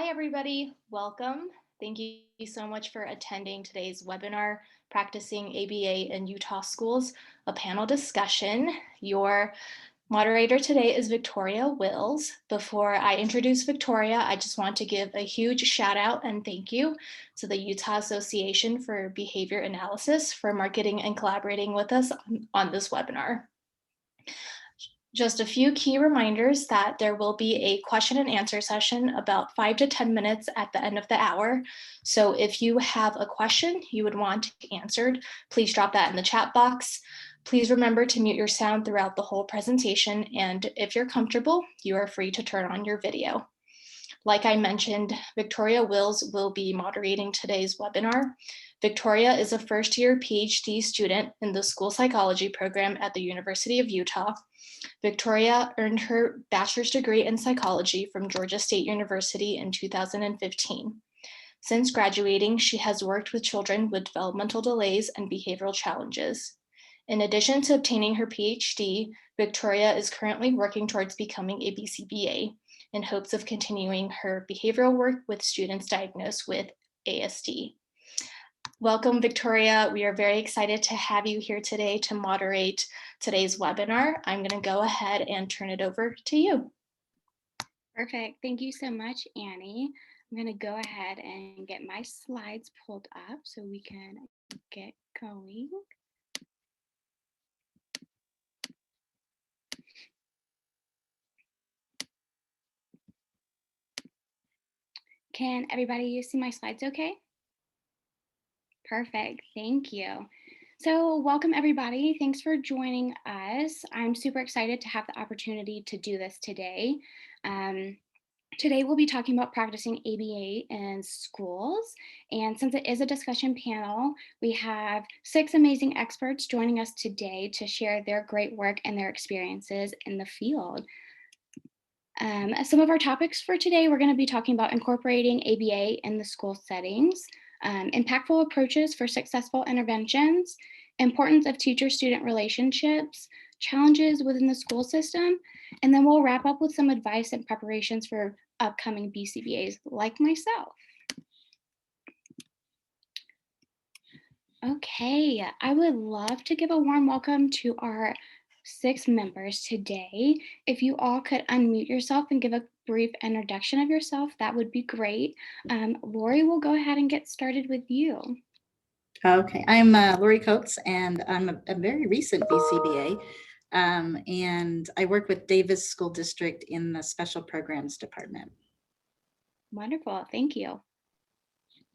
Hi, everybody. Welcome. Thank you so much for attending today's webinar, Practicing ABA in Utah Schools, a panel discussion. Your moderator today is Victoria Wills. Before I introduce Victoria, I just want to give a huge shout out and thank you to the Utah Association for Behavior Analysis for marketing and collaborating with us on this webinar. Just a few key reminders that there will be a question and answer session about 5 to 10 minutes at the end of the hour. So if you have a question you would want answered, please drop that in the chat box. Please remember to mute your sound throughout the whole presentation. And if you're comfortable, you are free to turn on your video. Like I mentioned, Victoria Wills will be moderating today's webinar. Victoria is a first-year PhD student in the school psychology program at the University of Utah. Victoria earned her bachelor's degree in psychology from Georgia State University in 2015. Since graduating, she has worked with children with developmental delays and behavioral challenges. In addition to obtaining her PhD, Victoria is currently working towards becoming a BCBA in hopes of continuing her behavioral work with students diagnosed with ASD. Welcome, Victoria. We are very excited to have you here today to moderate today's webinar. I'm going to go ahead and turn it over to you. Perfect. Thank you so much, Annie. I'm going to go ahead and get my slides pulled up so we can get going. Can everybody see my slides okay? Perfect, thank you. So welcome everybody, thanks for joining us. I'm super excited to have the opportunity to do this today. Today we'll be talking about practicing ABA in schools. And since it is a discussion panel, we have 6 amazing experts joining us today to share their great work and their experiences in the field. Some of our topics for today, we're going to be talking about incorporating ABA in the school settings, impactful approaches for successful interventions, importance of teacher-student relationships, challenges within the school system, and then we'll wrap up with some advice and preparations for upcoming BCBAs like myself. Okay, I would love to give a warm welcome to our 6 members today. If you all could unmute yourself and give a brief introduction of yourself, that would be great. Lorie, we'll go ahead and get started with you. Okay, I'm Lorie Coates, and I'm a very recent BCBA, and I work with Davis School District in the Special Programs Department. Wonderful, thank you.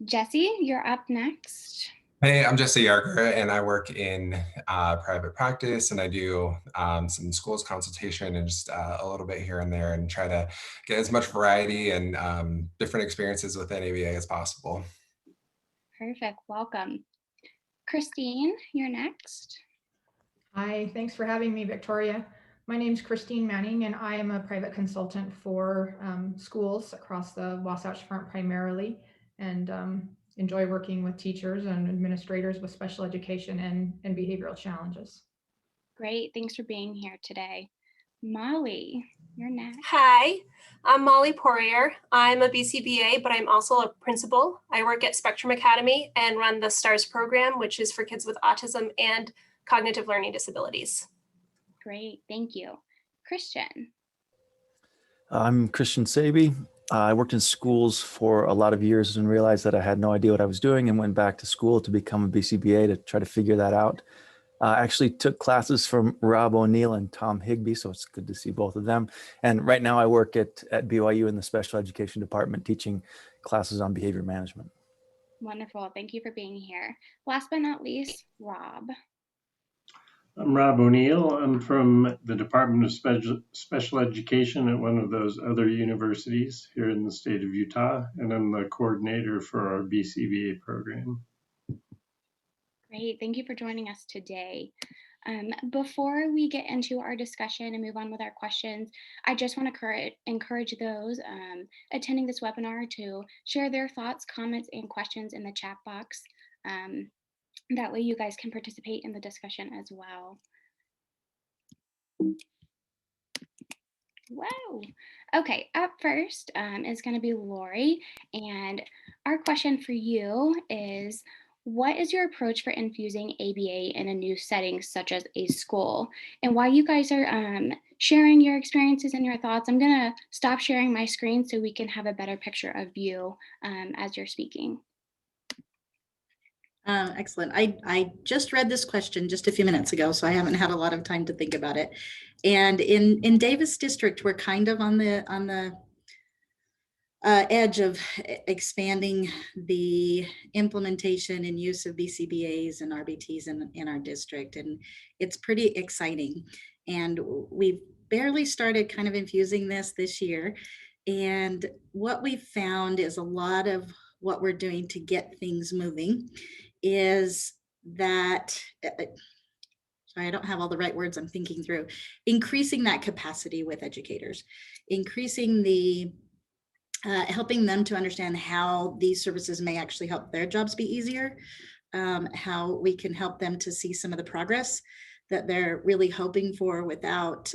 Jesse, you're up next. Hey, I'm Jesse Yarger, and I work in private practice, and I do some schools consultation and just a little bit here and there, and try to get as much variety and different experiences within ABA as possible. Perfect, welcome. Christine, you're next. Hi, thanks for having me, Victoria. My name is Christine Manning, and I am a private consultant for schools across the Wasatch Front primarily, and enjoy working with teachers and administrators with special education and behavioral challenges. Great, thanks for being here today. Molly, you're next. Hi, I'm Molly Poirier. I'm a BCBA, but I'm also a principal. I work at Spectrum Academy and run the STARS program, which is for kids with autism and cognitive learning disabilities. Great, thank you. Christian. I'm Christian Sabey. I worked in schools for a lot of years and realized that I had no idea what I was doing and went back to school to become a BCBA to try to figure that out. I actually took classes from Rob O'Neill and Tom Higbee, so it's good to see both of them. And right now I work at BYU in the special education department teaching classes on behavior management. Wonderful, thank you for being here. Last but not least, Rob. I'm Rob O'Neill. I'm from the Department of Special Education at one of those other universities here in the state of Utah, and I'm the coordinator for our BCBA program. Great, thank you for joining us today. Before we get into our discussion and move on with our questions, I just want to encourage those attending this webinar to share their thoughts, comments, and questions in the chat box. That way you guys can participate in the discussion as well. Wow. Okay, up first is going to be Lorie, and our question for you is, what is your approach for infusing ABA in a new setting such as a school? And while you guys are sharing your experiences and your thoughts, I'm going to stop sharing my screen so we can have a better picture of you as you're speaking. Excellent. I just read this question just a few minutes ago, so I haven't had a lot of time to think about it. And in Davis District, we're kind of on the edge of expanding the implementation and use of BCBAs and RBTs in our district, and it's pretty exciting. And we've barely started kind of infusing this year. And what we've found is a lot of what we're doing to get things moving is that, sorry, I don't have all the right words I'm thinking through, increasing that capacity with educators, increasing the helping them to understand how these services may actually help their jobs be easier, how we can help them to see some of the progress that they're really hoping for without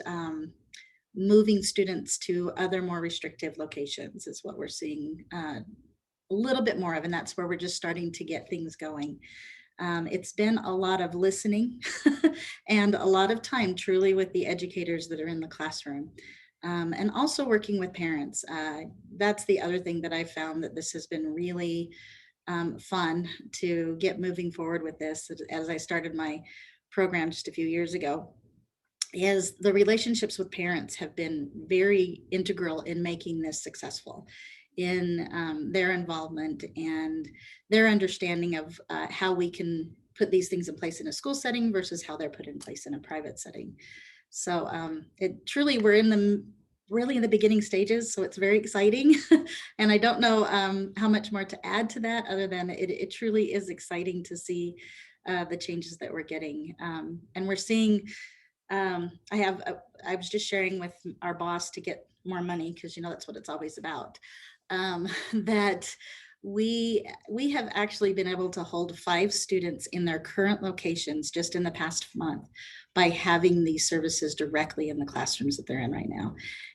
moving students to other more restrictive locations is what we're seeing a little bit more of, and that's where we're just starting to get things going. It's been a lot of listening and a lot of time truly with the educators that are in the classroom. And also working with parents. That's the other thing that I found, that this has been really fun to get moving forward with this as I started my program just a few years ago, is the relationships with parents have been very integral in making this successful, in their involvement and their understanding of how we can put these things in place in a school setting versus how they're put in place in a private setting. So it truly, we're really in the beginning stages, so it's very exciting. And I don't know how much more to add to that, other than it truly is exciting to see the changes that we're getting. And we're seeing, I was just sharing with our boss to get more money, because that's what it's always about, that we have actually been able to hold 5 students in their current locations just in the past month by having these services directly in the classrooms that they're in right now.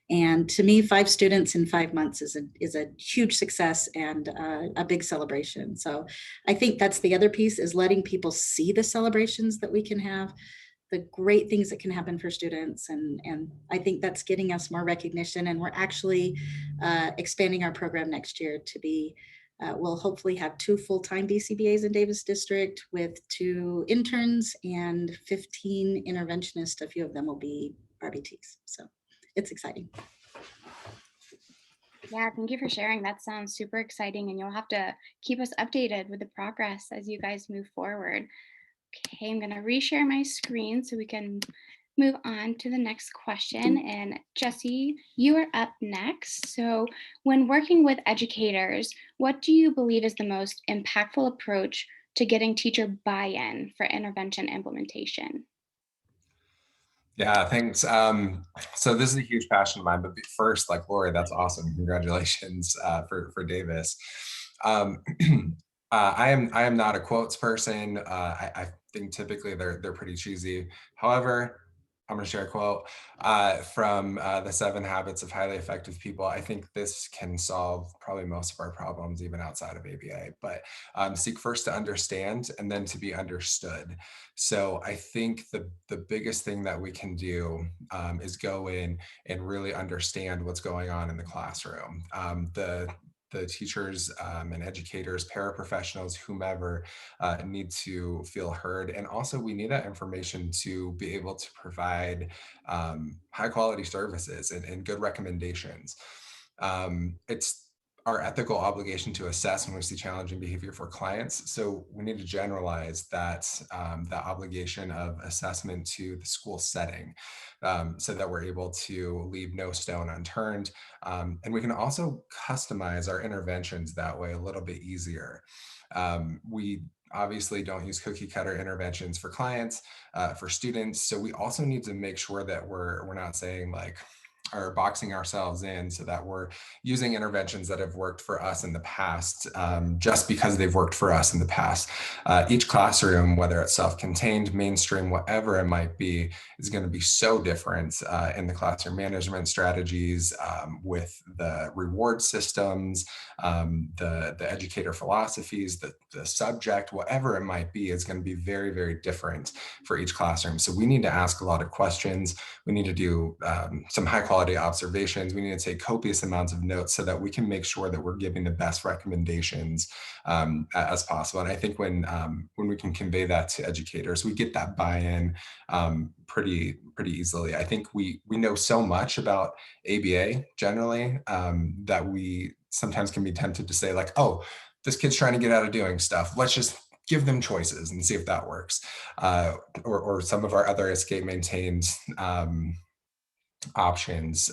And to me, 5 students in 5 months is a huge success and a big celebration. So I think that's the other piece, is letting people see the celebrations that we can have, the great things that can happen for students. And I think that's getting us more recognition. And we're actually expanding our program next year to be, we'll hopefully have 2 full-time BCBAs in Davis District with 2 interns and 15 interventionists. A few of them will be RBTs. So it's exciting. Yeah, thank you for sharing. That sounds super exciting, and you'll have to keep us updated with the progress as you guys move forward. Okay, I'm going to reshare my screen so we can move on to the next question. And Jesse, you are up next. So when working with educators, what do you believe is the most impactful approach to getting teacher buy-in for intervention implementation? Yeah, thanks. So this is a huge passion of mine, but first, like Lorie, that's awesome. Congratulations for Davis. I am not a quotes person. I think typically they're pretty cheesy. However, I'm going to share a quote from the 7 Habits of Highly Effective People. I think this can solve probably most of our problems, even outside of ABA. But seek first to understand, and then to be understood. So I think the biggest thing that we can do is go in and really understand what's going on in the classroom. The teachers and educators, paraprofessionals, whomever need to feel heard. And also we need that information to be able to provide high quality services and good recommendations. It's our ethical obligation to assess when we see challenging behavior for clients. So we need to generalize that obligation of assessment to the school setting, so that we're able to leave no stone unturned. And we can also customize our interventions that way a little bit easier. We obviously don't use cookie cutter interventions for clients, for students. So we also need to make sure that we're not saying like, or boxing ourselves in so that we're using interventions that have worked for us in the past, just because they've worked for us in the past. Each classroom, whether it's self-contained, mainstream, whatever it might be, is going to be so different in the classroom management strategies, with the reward systems, the educator philosophies, the subject, whatever it might be, is going to be very, very different for each classroom. So we need to ask a lot of questions. We need to do some high quality observations. We need to take copious amounts of notes so that we can make sure that we're giving the best recommendations as possible. And I think when we can convey that to educators, we get that buy-in pretty easily. I think we know so much about ABA generally that we sometimes can be tempted to say like, oh, this kid's trying to get out of doing stuff. Let's just give them choices and see if that works. Or some of our other escape maintained options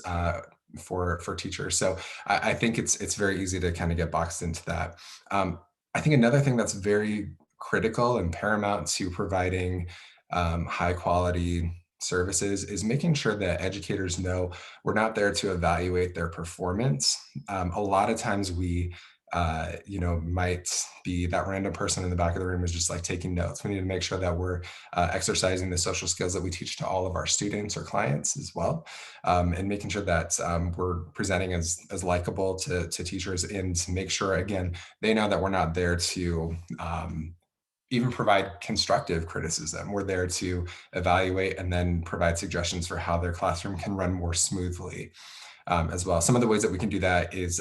for teachers. So I think it's very easy to kind of get boxed into that. I think another thing that's very critical and paramount to providing high quality services is making sure that educators know we're not there to evaluate their performance. A lot of times we might be that random person in the back of the room is just like taking notes. We need to make sure that we're exercising the social skills that we teach to all of our students or clients as well, and making sure that we're presenting as likable to teachers, and to make sure, again, they know that we're not there to even provide constructive criticism. We're there to evaluate and then provide suggestions for how their classroom can run more smoothly as well. Some of the ways that we can do that is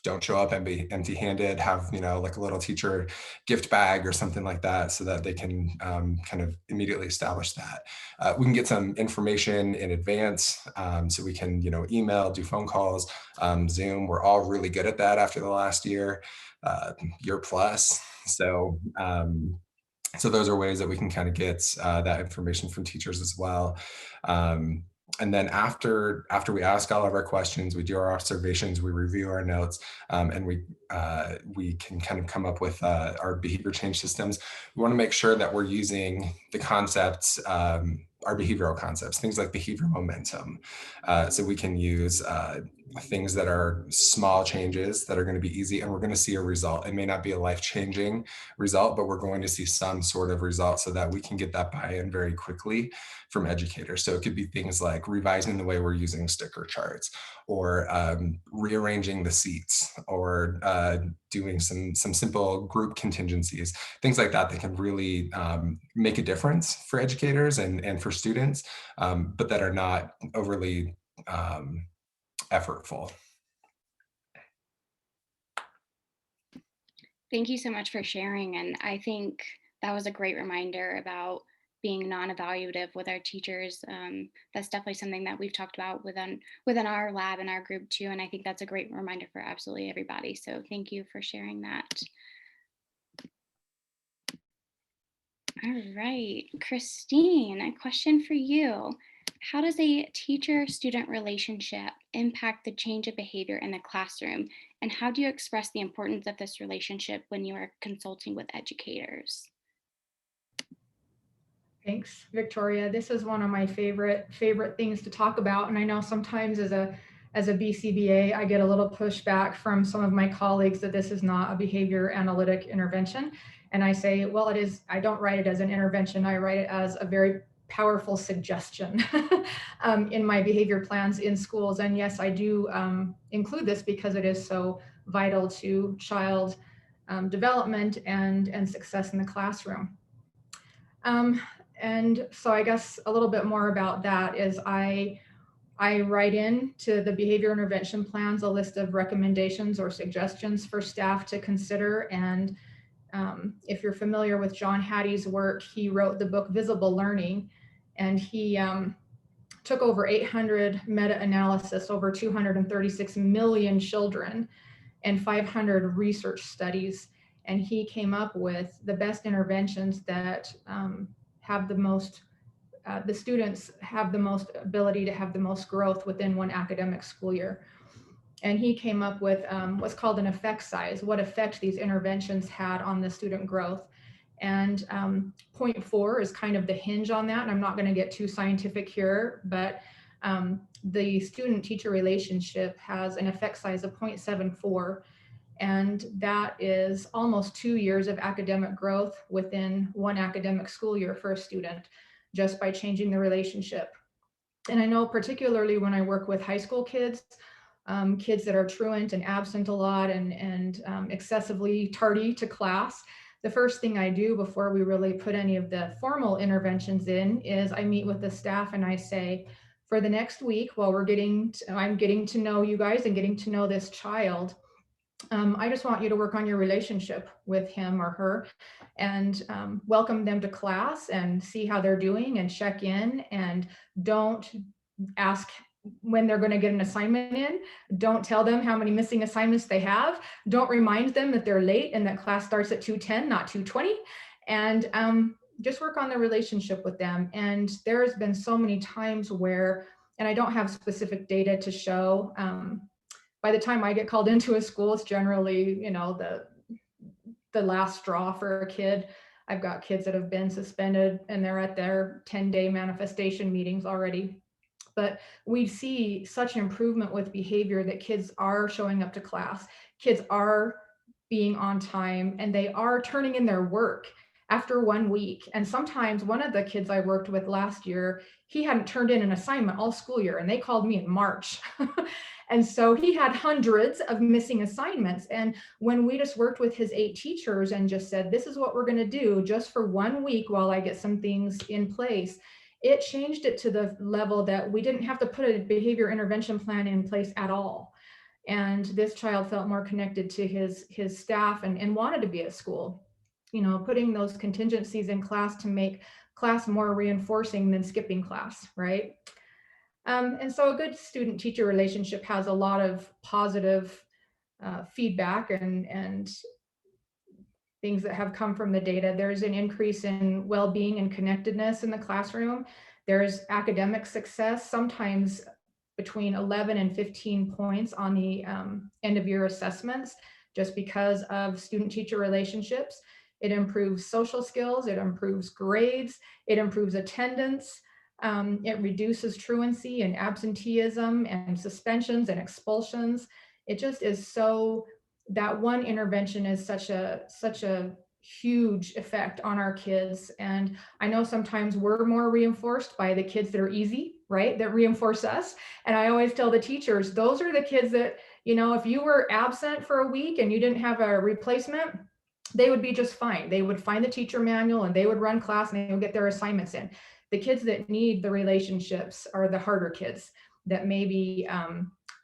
don't show up empty-handed, have, like a little teacher gift bag or something like that so that they can kind of immediately establish that. We can get some information in advance, so we can, email, do phone calls, Zoom. We're all really good at that after the last year plus. So those are ways that we can kind of get that information from teachers as well. And then after we ask all of our questions, we do our observations, we review our notes, and we can kind of come up with our behavior change systems. We want to make sure that we're using the concepts, our behavioral concepts, things like behavior momentum. So we can use things that are small changes that are going to be easy, and we're going to see a result. It may not be a life-changing result, but we're going to see some sort of result so that we can get that buy-in very quickly from educators. So it could be things like revising the way we're using sticker charts, or rearranging the seats, or doing some simple group contingencies, things like that can really make a difference for educators and for students, but that are not overly effortful. Thank you so much for sharing. And I think that was a great reminder about being non-evaluative with our teachers. That's definitely something that we've talked about within our lab and our group too. And I think that's a great reminder for absolutely everybody. So thank you for sharing that. All right, Christine, a question for you. How does a teacher-student relationship impact the change of behavior in the classroom? And how do you express the importance of this relationship when you are consulting with educators? Thanks, Victoria. This is one of my favorite things to talk about. And I know sometimes as a BCBA, I get a little pushback from some of my colleagues that this is not a behavior analytic intervention. And I say, well, it is. I don't write it as an intervention. I write it as a very powerful suggestion in my behavior plans in schools. And yes, I do include this because it is so vital to child development and success in the classroom. And so I guess a little bit more about that is I write in to the behavior intervention plans a list of recommendations or suggestions for staff to consider. And if you're familiar with John Hattie's work, he wrote the book Visible Learning, and he took over 800 meta-analysis, over 236 million children, and 500 research studies. And he came up with the best interventions that have the most, the students have the most ability to have the most growth within one academic school year. And he came up with what's called an effect size, what effect these interventions had on the student growth. And 0.4 is kind of the hinge on that. And I'm not going to get too scientific here, but the student-teacher relationship has an effect size of 0.74, and that is almost 2 years of academic growth within one academic school year for a student, just by changing the relationship. And I know particularly when I work with high school kids, kids that are truant and absent a lot and excessively tardy to class, the first thing I do before we really put any of the formal interventions in is I meet with the staff and I say, for the next week, while I'm getting to know you guys and getting to know this child, I just want you to work on your relationship with him or her and welcome them to class and see how they're doing and check in, and don't ask when they're going to get an assignment in. Don't tell them how many missing assignments they have. Don't remind them that they're late and that class starts at 2:10, not 2:20. And just work on the relationship with them. And there's been so many times where, and I don't have specific data to show, by the time I get called into a school, it's generally, you know, the last straw for a kid. I've got kids that have been suspended and they're at their 10-day manifestation meetings already. But we see such improvement with behavior that kids are showing up to class, kids are being on time, and they are turning in their work after 1 week. And sometimes one of the kids I worked with last year, he hadn't turned in an assignment all school year, and they called me in March. And so he had hundreds of missing assignments. And when we just worked with his 8 teachers and just said, this is what we're going to do just for 1 week while I get some things in place, it changed it to the level that we didn't have to put a behavior intervention plan in place at all. And this child felt more connected to his staff and wanted to be at school. You know, putting those contingencies in class to make class more reinforcing than skipping class, right? And so a good student-teacher relationship has a lot of positive feedback and things that have come from the data. There's an increase in well-being and connectedness in the classroom. There's academic success, sometimes between 11 and 15 points on the end of year assessments, just because of student-teacher relationships. It improves social skills, it improves grades, it improves attendance. It reduces truancy and absenteeism and suspensions and expulsions. It just is so, that one intervention is such a huge effect on our kids. And I know sometimes we're more reinforced by the kids that are easy, right? That reinforce us. And I always tell the teachers, those are the kids that, you know, if you were absent for a week and you didn't have a replacement, they would be just fine. They would find the teacher manual and they would run class and they would get their assignments in. The kids that need the relationships are the harder kids that maybe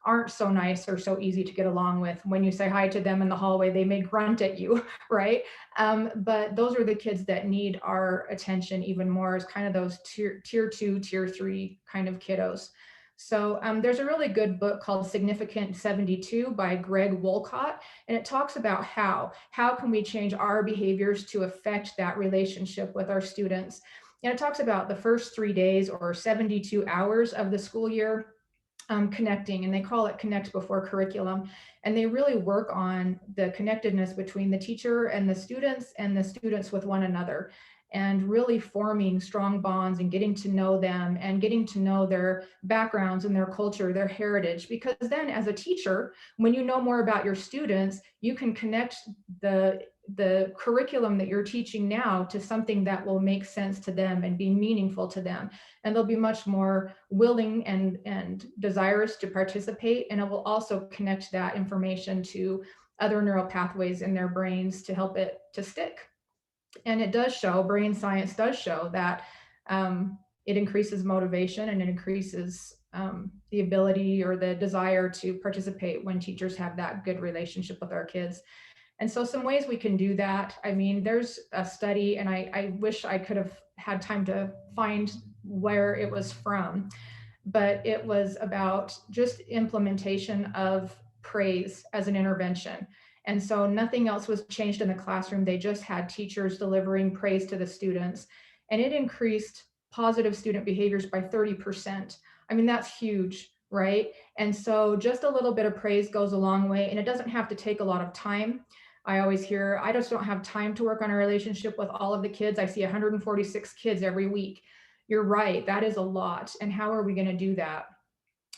aren't so nice or so easy to get along with. When you say hi to them in the hallway, they may grunt at you, right? But those are the kids that need our attention even more, as kind of those tier 2, tier 3 kind of kiddos. So there's a really good book called Significant 72 by Greg Wolcott, and it talks about how can we change our behaviors to affect that relationship with our students. And it talks about the first 3 days or 72 hours of the school year connecting, and they call it Connect Before Curriculum. And they really work on the connectedness between the teacher and the students with one another, and really forming strong bonds and getting to know them and getting to know their backgrounds and their culture, their heritage. Because then as a teacher, when you know more about your students, you can connect the curriculum that you're teaching now to something that will make sense to them and be meaningful to them. And they'll be much more willing and desirous to participate. And it will also connect that information to other neural pathways in their brains to help it to stick. And it does show, brain science does show that it increases motivation and it increases the ability or the desire to participate when teachers have that good relationship with our kids. And so some ways we can do that. I mean, there's a study, and I wish I could have had time to find where it was from, but it was about just implementation of praise as an intervention. And so nothing else was changed in the classroom. They just had teachers delivering praise to the students, and it increased positive student behaviors by 30%. I mean, that's huge, right? And so just a little bit of praise goes a long way, and it doesn't have to take a lot of time. I always hear, I just don't have time to work on a relationship with all of the kids. I see 146 kids every week. You're right, that is a lot. And how are we going to do that?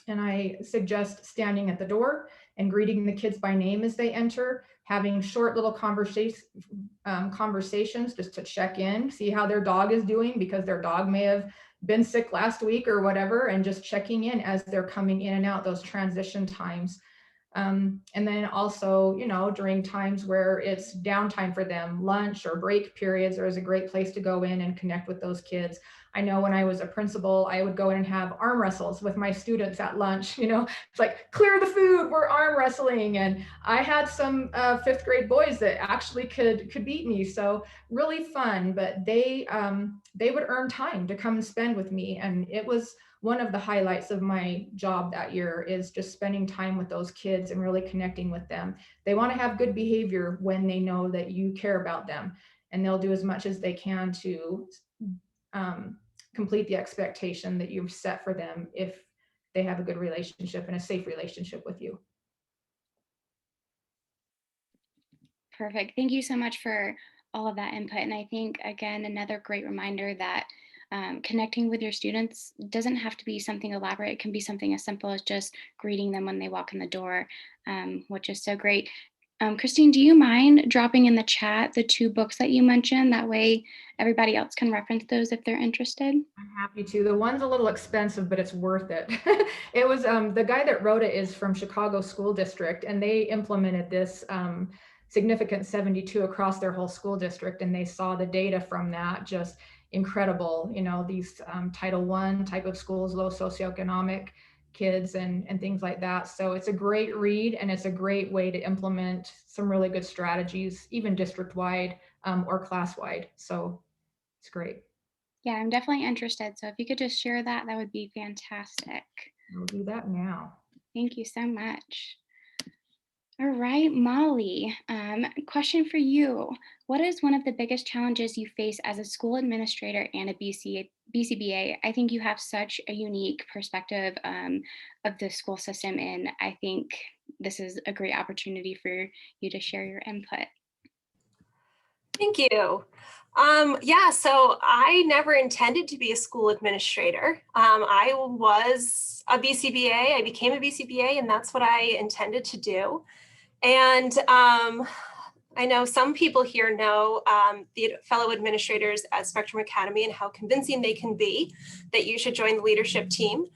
And I suggest standing at the door and greeting the kids by name as they enter, having short little conversations just to check in, see how their dog is doing, because their dog may have been sick last week or whatever, and just checking in as they're coming in and out, those transition times. And then also, you know, during times where it's downtime for them, lunch or break periods, there is a great place to go in and connect with those kids. I know when I was a principal, I would go in and have arm wrestles with my students at lunch. You know, it's like, clear the food, we're arm wrestling. And I had some 5th grade boys that actually could beat me. So really fun, but they would earn time to come and spend with me. And it was one of the highlights of my job that year, is just spending time with those kids and really connecting with them. They want to have good behavior when they know that you care about them, and they'll do as much as they can to complete the expectation that you've set for them if they have a good relationship and a safe relationship with you. Perfect. Thank you so much for all of that input. And I think, again, another great reminder that connecting with your students doesn't have to be something elaborate. It can be something as simple as just greeting them when they walk in the door, which is so great. Christine, do you mind dropping in the chat the 2 books that you mentioned? That way everybody else can reference those if they're interested. I'm happy to. The one's a little expensive, but it's worth it. It was the guy that wrote it is from Chicago School District, and they implemented this significant 72 across their whole school district, and they saw the data from that, just incredible. You know, these Title I type of schools, low socioeconomic kids and things like that. So it's a great read, and it's a great way to implement some really good strategies, even district-wide or class-wide. So it's great. Yeah, I'm definitely interested. So if you could just share that, that would be fantastic. We'll do that now. Thank you so much. All right, Molly, question for you. What is one of the biggest challenges you face as a school administrator and a BCBA? I think you have such a unique perspective of the school system, and I think this is a great opportunity for you to share your input. Thank you. Yeah, so I never intended to be a school administrator. I was a BCBA. I became a BCBA, and that's what I intended to do. And I know some people here know the fellow administrators at Spectrum Academy and how convincing they can be that you should join the leadership team.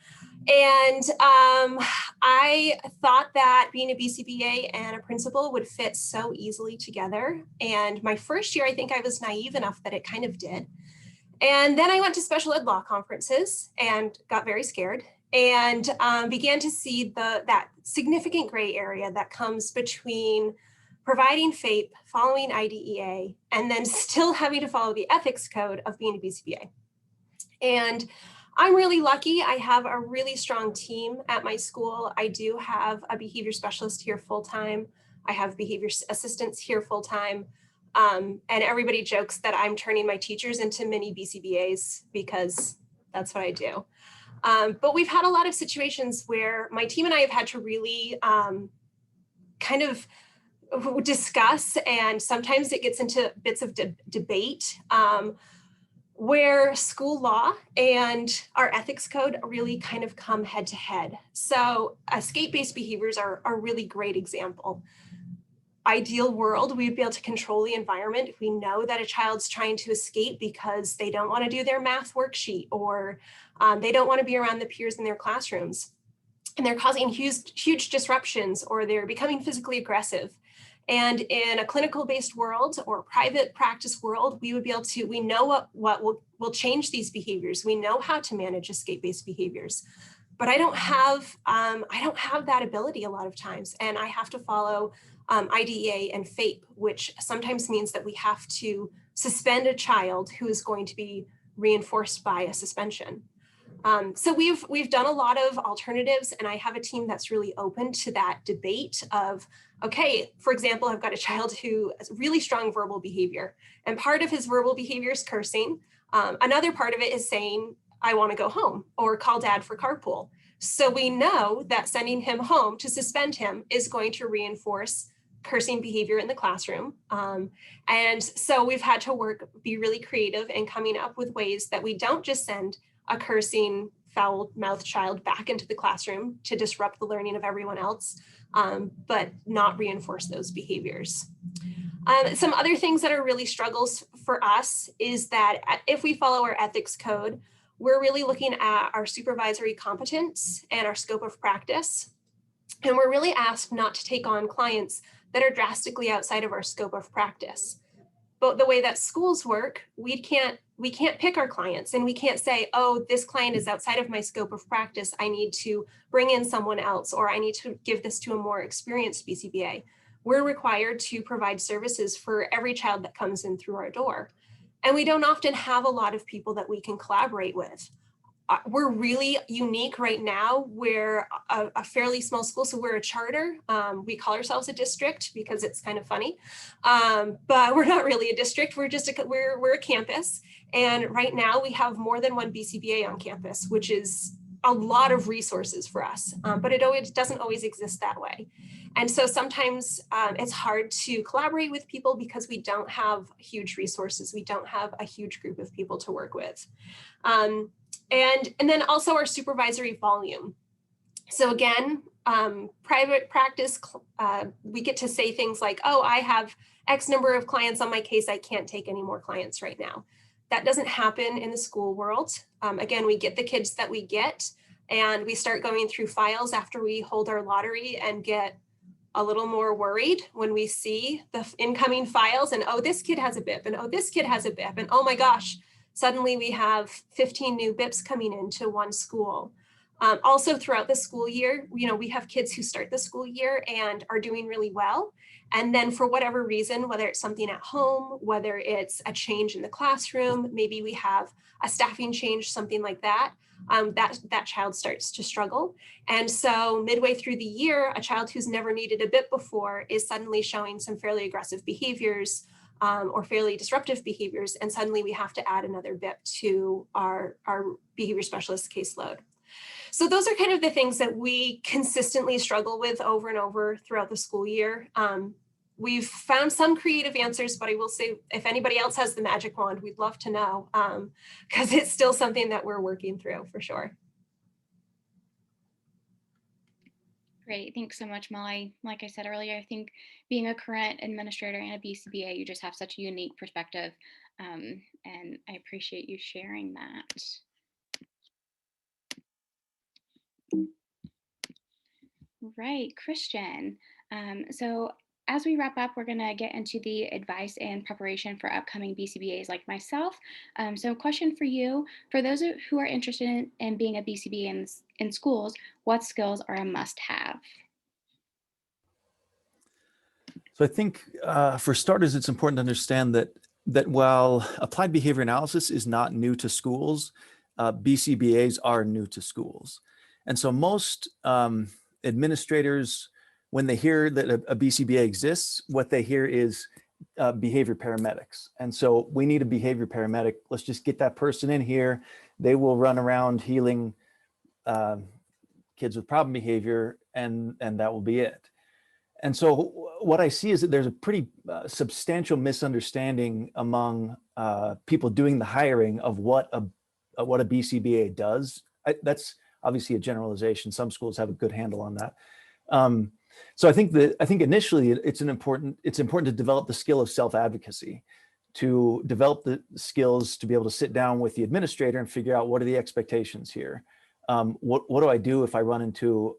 And I thought that being a BCBA and a principal would fit so easily together. And my first year, I think I was naive enough that it kind of did. And then I went to special ed law conferences and got very scared, and began to see that significant gray area that comes between providing FAPE, following IDEA, and then still having to follow the ethics code of being a BCBA. And I'm really lucky. I have a really strong team at my school. I do have a behavior specialist here full-time. I have behavior assistants here full-time. And everybody jokes that I'm turning my teachers into mini BCBAs because that's what I do. But we've had a lot of situations where my team and I have had to really kind of discuss, and sometimes it gets into bits of debate, where school law and our ethics code really kind of come head to head. So escape-based behaviors are a really great example. Ideal world, we'd be able to control the environment if we know that a child's trying to escape because they don't want to do their math worksheet, or they don't want to be around the peers in their classrooms, and they're causing huge disruptions, or they're becoming physically aggressive. And in a clinical-based world or private practice world, we would be able to, we know what will change these behaviors. We know how to manage escape-based behaviors. But I don't have that ability a lot of times, and I have to follow IDEA and FAPE, which sometimes means that we have to suspend a child who is going to be reinforced by a suspension. So we've done a lot of alternatives, and I have a team that's really open to that debate of, okay, for example, I've got a child who has really strong verbal behavior, and part of his verbal behavior is cursing. Another part of it is saying, I want to go home, or call dad for carpool. So we know that sending him home to suspend him is going to reinforce cursing behavior in the classroom. And so we've had to be really creative in coming up with ways that we don't just send a cursing foul-mouthed child back into the classroom to disrupt the learning of everyone else, but not reinforce those behaviors. Some other things that are really struggles for us is that if we follow our ethics code, we're really looking at our supervisory competence and our scope of practice. And we're really asked not to take on clients that are drastically outside of our scope of practice. But the way that schools work, we can't pick our clients, and we can't say, oh, this client is outside of my scope of practice. I need to bring in someone else, or I need to give this to a more experienced BCBA. We're required to provide services for every child that comes in through our door. And we don't often have a lot of people that we can collaborate with. We're really unique right now. We're a fairly small school, so we're a charter. We call ourselves a district because it's kind of funny, but we're not really a district. We're just we're a campus, and right now we have more than one BCBA on campus, which is a lot of resources for us. But it doesn't always exist that way, and so sometimes it's hard to collaborate with people because we don't have huge resources. We don't have a huge group of people to work with. And then also our supervisory volume. So again, private practice, we get to say things like, oh, I have X number of clients on my case. I can't take any more clients right now. That doesn't happen in the school world. Again, we get the kids that we get, and we start going through files after we hold our lottery and get a little more worried when we see the incoming files and, oh, this kid has a BIP, and oh, this kid has a BIP, and oh my gosh, suddenly we have 15 new BIPs coming into one school. Also throughout the school year, we have kids who start the school year and are doing really well. And then for whatever reason, whether it's something at home, whether it's a change in the classroom, maybe we have a staffing change, something like that, that child starts to struggle. And so midway through the year, a child who's never needed a BIP before is suddenly showing some fairly aggressive behaviors, or fairly disruptive behaviors, and suddenly we have to add another BIP to our behavior specialist caseload. So those are kind of the things that we consistently struggle with over and over throughout the school year. We've found some creative answers, but I will say, if anybody else has the magic wand, we'd love to know, because it's still something that we're working through for sure. Great, thanks so much, Molly. Like I said earlier, I think being a current administrator and a BCBA, you just have such a unique perspective, and I appreciate you sharing that. Right, Christian. So as we wrap up, we're going to get into the advice and preparation for upcoming BCBAs like myself. So question for you, for those who are interested in being a BCBA in schools, what skills are a must-have? So I think for starters, it's important to understand that while applied behavior analysis is not new to schools, BCBAs are new to schools. And so most administrators, when they hear that a BCBA exists, what they hear is behavior paramedics. And so we need a behavior paramedic. Let's just get that person in here. They will run around healing kids with problem behavior, and that will be it. And so what I see is that there's a pretty substantial misunderstanding among people doing the hiring of what a BCBA does. That's obviously a generalization. Some schools have a good handle on that. So I think initially it's important to develop the skill of self-advocacy, to develop the skills to be able to sit down with the administrator and figure out what are the expectations here. What do I do if I run into,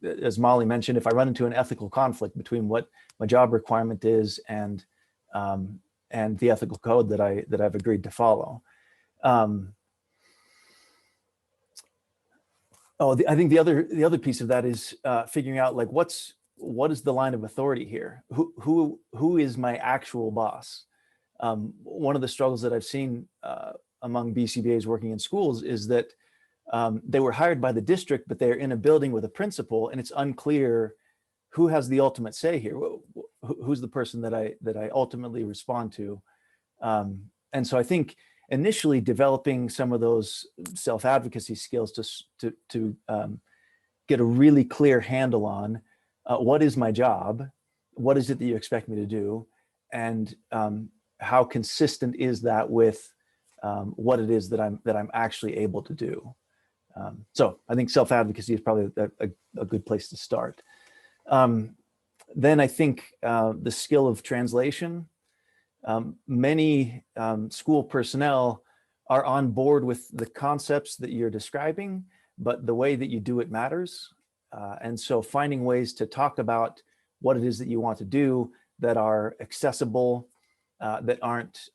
as Molly mentioned, if I run into an ethical conflict between what my job requirement is and the ethical code that I've agreed to follow. I think the other piece of that is figuring out like what is the line of authority here? Who is my actual boss? One of the struggles that I've seen among BCBAs working in schools is that they were hired by the district, but they're in a building with a principal, and it's unclear who has the ultimate say here. Who's the person that I ultimately respond to? And so I think initially developing some of those self-advocacy skills to get a really clear handle on what is my job, what is it that you expect me to do, and how consistent is that with what it is that I'm actually able to do. So I think self-advocacy is probably a good place to start. Then I think the skill of translation. Many school personnel are on board with the concepts that you're describing, but the way that you do it matters. And so finding ways to talk about what it is that you want to do that are accessible, that aren't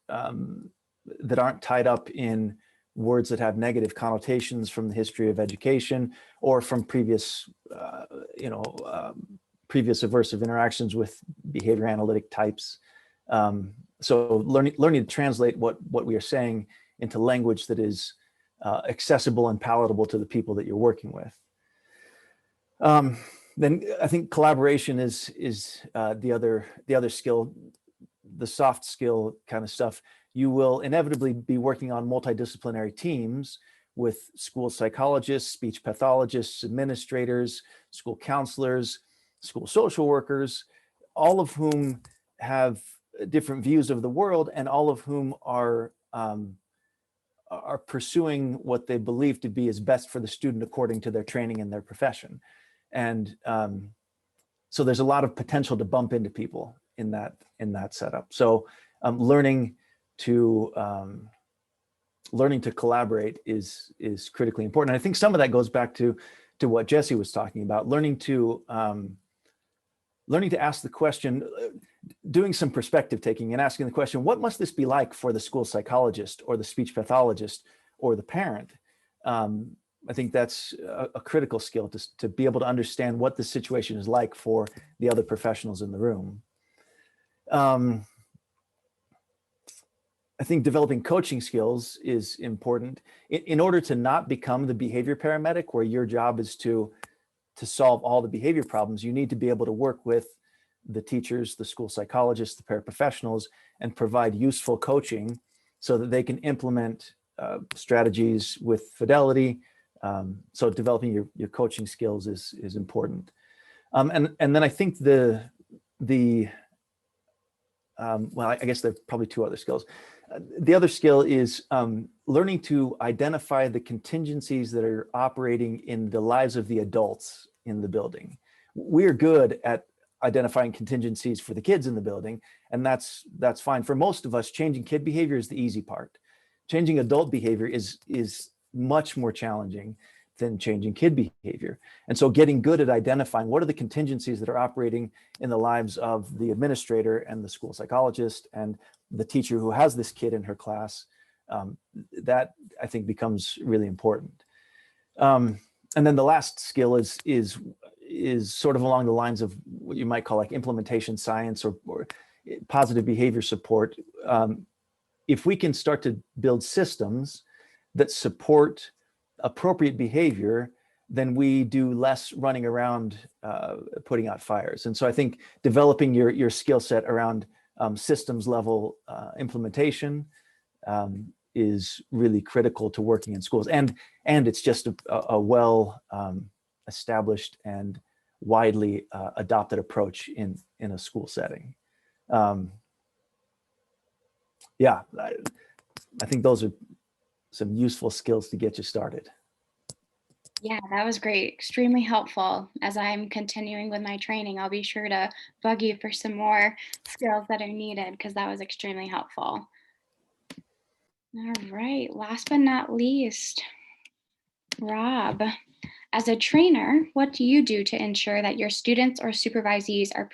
tied up in words that have negative connotations from the history of education or from previous, previous aversive interactions with behavior analytic types. So learning to translate what we are saying into language that is accessible and palatable to the people that you're working with. Then I think collaboration is the other skill, the soft skill kind of stuff. You will inevitably be working on multidisciplinary teams with school psychologists, speech pathologists, administrators, school counselors, school social workers, all of whom have different views of the world and all of whom are pursuing what they believe to be is best for the student according to their training and their profession. And so there's a lot of potential to bump into people in that setup. So learning to collaborate is critically important. And I think some of that goes back to what Jesse was talking about, learning to ask the question, doing some perspective taking and asking the question, what must this be like for the school psychologist or the speech pathologist or the parent? I think that's a critical skill to be able to understand what the situation is like for the other professionals in the room. I think developing coaching skills is important in order to not become the behavior paramedic where your job is to solve all the behavior problems. You need to be able to work with the teachers, the school psychologists, the paraprofessionals, and provide useful coaching so that they can implement strategies with fidelity. So developing your coaching skills is important. And then I think well, I guess there are probably two other skills. The other skill is learning to identify the contingencies that are operating in the lives of the adults in the building. We're good at identifying contingencies for the kids in the building, and that's fine. For most of us, changing kid behavior is the easy part. Changing adult behavior is much more challenging than changing kid behavior. And so getting good at identifying what are the contingencies that are operating in the lives of the administrator and the school psychologist and the teacher who has this kid in her class, that I think becomes really important. And then the last skill is sort of along the lines of what you might call like implementation science or positive behavior support. If we can start to build systems that support appropriate behavior, then we do less running around putting out fires. And so I think developing your skill set around systems level implementation is really critical to working in schools. And it's just a well established and widely adopted approach in a school setting. Yeah, I think those are some useful skills to get you started. Yeah, that was great. Extremely helpful. As I'm continuing with my training, I'll be sure to bug you for some more skills that are needed because that was extremely helpful. All right, last but not least, Rob, as a trainer, what do you do to ensure that your students or supervisees are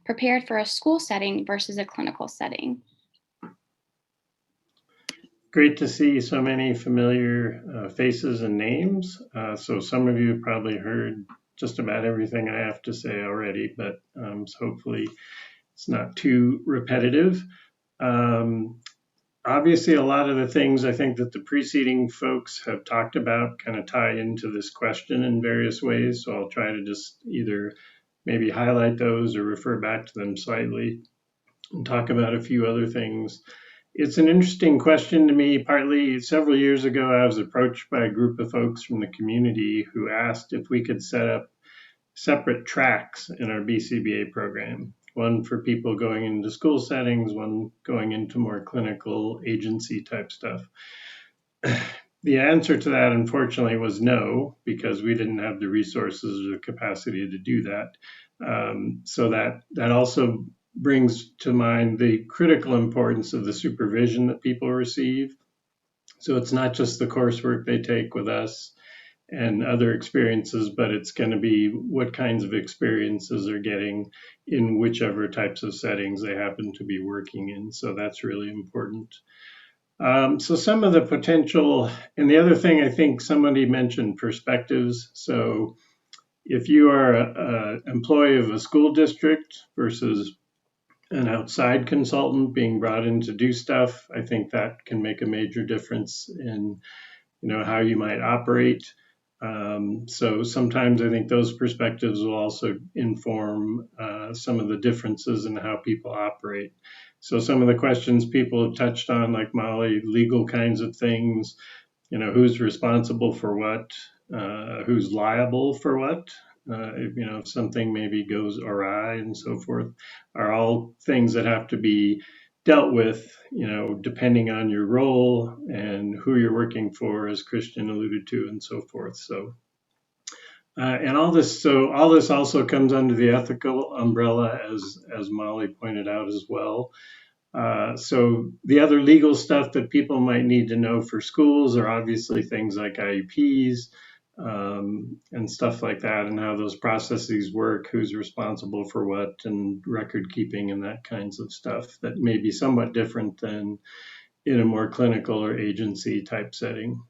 prepared for a school setting versus a clinical setting? Great to see so many familiar faces and names. So some of you probably heard just about everything I have to say already, but so hopefully it's not too repetitive. Obviously, a lot of the things I think that the preceding folks have talked about kind of tie into this question in various ways. So I'll try to just either maybe highlight those or refer back to them slightly and talk about a few other things. It's an interesting question to me. Partly several years ago, I was approached by a group of folks from the community who asked if we could set up separate tracks in our BCBA program, one for people going into school settings, one going into more clinical agency type stuff. The answer to that, unfortunately, was no, because we didn't have the resources or the capacity to do that. So that also brings to mind the critical importance of the supervision that people receive. So it's not just the coursework they take with us and other experiences, but it's going to be what kinds of experiences they're getting in whichever types of settings they happen to be working in. So that's really important. So some of the potential, and the other thing, I think somebody mentioned perspectives. So if you are an employee of a school district versus an outside consultant being brought in to do stuff, I think that can make a major difference in, how you might operate. So sometimes I think those perspectives will also inform some of the differences in how people operate. So some of the questions people have touched on, like Molly, legal kinds of things, who's responsible for what, who's liable for what, if something maybe goes awry and so forth, are all things that have to be dealt with, depending on your role and who you're working for, as Christian alluded to, and so forth. So, and all this also comes under the ethical umbrella, as Molly pointed out as well. So the other legal stuff that people might need to know for schools are obviously things like IEPs and stuff like that, and how those processes work, who's responsible for what, and record keeping and that kinds of stuff that may be somewhat different than in a more clinical or agency type setting.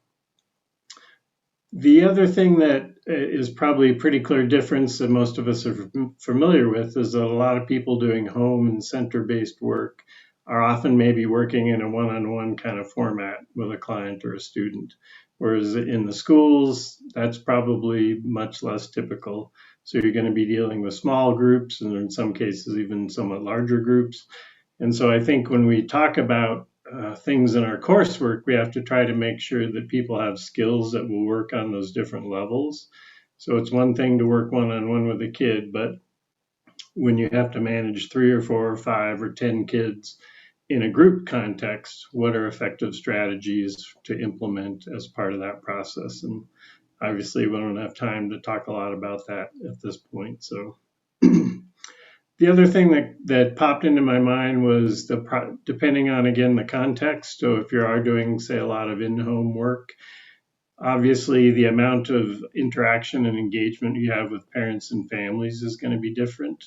The other thing that is probably a pretty clear difference that most of us are familiar with is that a lot of people doing home and center-based work are often maybe working in a one-on-one kind of format with a client or a student. Whereas in the schools, that's probably much less typical. So you're going to be dealing with small groups, and in some cases, even somewhat larger groups. And so I think when we talk about things in our coursework, we have to try to make sure that people have skills that will work on those different levels. So it's one thing to work one-on-one with a kid, but when you have to manage 3 or 4 or 5 or 10 kids in a group context, what are effective strategies to implement as part of that process? And obviously, we don't have time to talk a lot about that at this point. So the other thing that popped into my mind was depending on, again, the context. So if you are doing, say, a lot of in-home work, obviously the amount of interaction and engagement you have with parents and families is going to be different.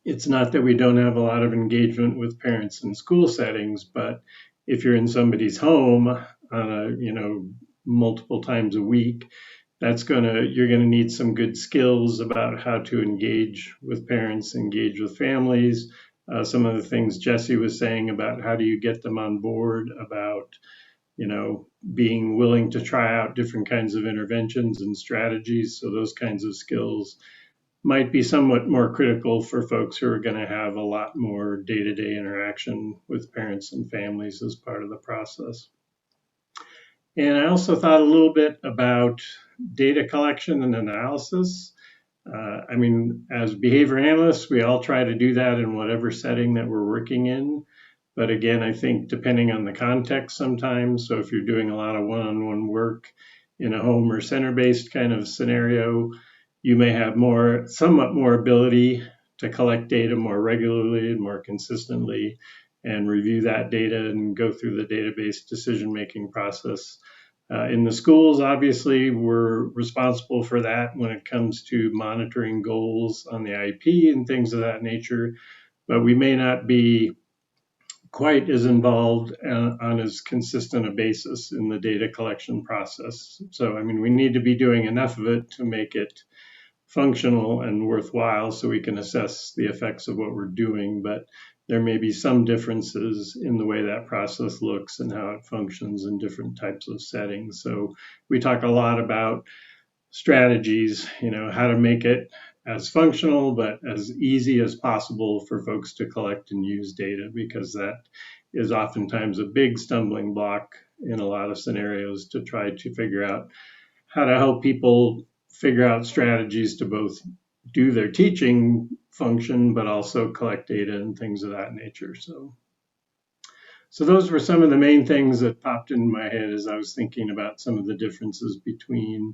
It's not that we don't have a lot of engagement with parents in school settings, but if you're in somebody's home on multiple times a week, you're gonna need some good skills about how to engage with parents, engage with families. Some of the things Jesse was saying about how do you get them on board, about being willing to try out different kinds of interventions and strategies. So those kinds of skills might be somewhat more critical for folks who are going to have a lot more day-to-day interaction with parents and families as part of the process. And I also thought a little bit about data collection and analysis. As behavior analysts, we all try to do that in whatever setting that we're working in. But again, I think depending on the context sometimes, so if you're doing a lot of one-on-one work in a home or center-based kind of scenario, you may have somewhat more ability to collect data more regularly and more consistently and review that data and go through the database decision-making process. In the schools, obviously, we're responsible for that when it comes to monitoring goals on the IEP and things of that nature, but we may not be quite as involved on as consistent a basis in the data collection process. So, we need to be doing enough of it to make it functional and worthwhile so we can assess the effects of what we're doing, but there may be some differences in the way that process looks and how it functions in different types of settings. So we talk a lot about strategies, how to make it as functional but as easy as possible for folks to collect and use data, because that is oftentimes a big stumbling block in a lot of scenarios to try to figure out how to help people figure out strategies to both do their teaching function, but also collect data and things of that nature. So So those were some of the main things that popped in my head as I was thinking about some of the differences between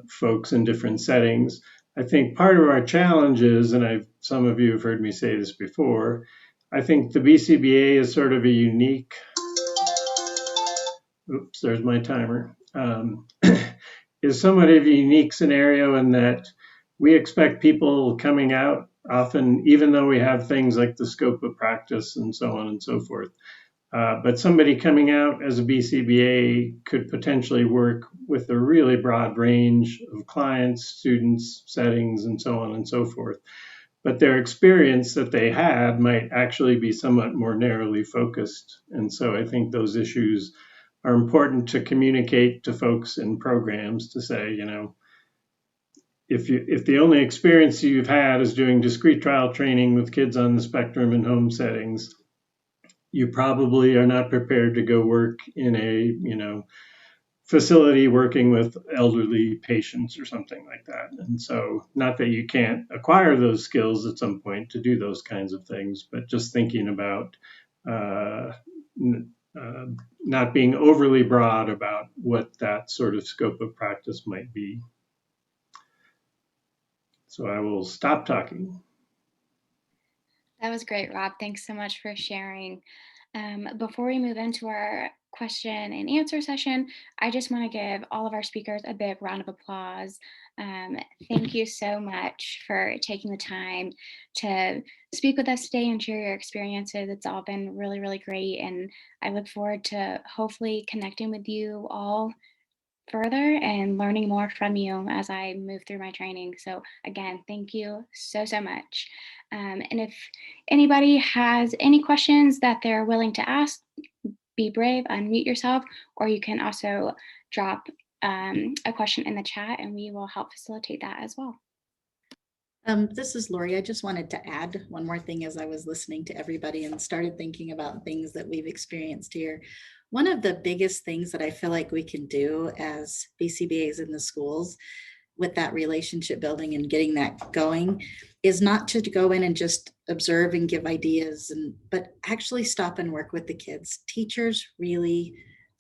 folks in different settings. I think part of our challenge is, and some of you have heard me say this before, I think the BCBA is sort of a unique, oops, there's my timer, is somewhat of a unique scenario in that we expect people coming out often, even though we have things like the scope of practice and so on and so forth. But somebody coming out as a BCBA could potentially work with a really broad range of clients, students, settings, and so on and so forth. But their experience that they had might actually be somewhat more narrowly focused. And so I think those issues are important to communicate to folks in programs to say, you know, if the only experience you've had is doing discrete trial training with kids on the spectrum in home settings, you probably are not prepared to go work in a, you know, facility working with elderly patients or something like that. And so not that you can't acquire those skills at some point to do those kinds of things, but just thinking about not being overly broad about what that sort of scope of practice might be. So I will stop talking. That was great, Rob. Thanks so much for sharing. Before we move into our question and answer session, I just want to give all of our speakers a big round of applause. Thank you so much for taking the time to speak with us today and share your experiences. It's all been really, really great. And I look forward to hopefully connecting with you all further and learning more from you as I move through my training. So again, thank you so, so much. And if anybody has any questions that they're willing to ask, be brave, unmute yourself, or you can also drop a question in the chat and we will help facilitate that as well. This is Lorie. I just wanted to add one more thing as I was listening to everybody and started thinking about things that we've experienced here. One of the biggest things that I feel like we can do as BCBAs in the schools with that relationship building and getting that going is not to go in and just observe and give ideas, but actually stop and work with the kids. Teachers really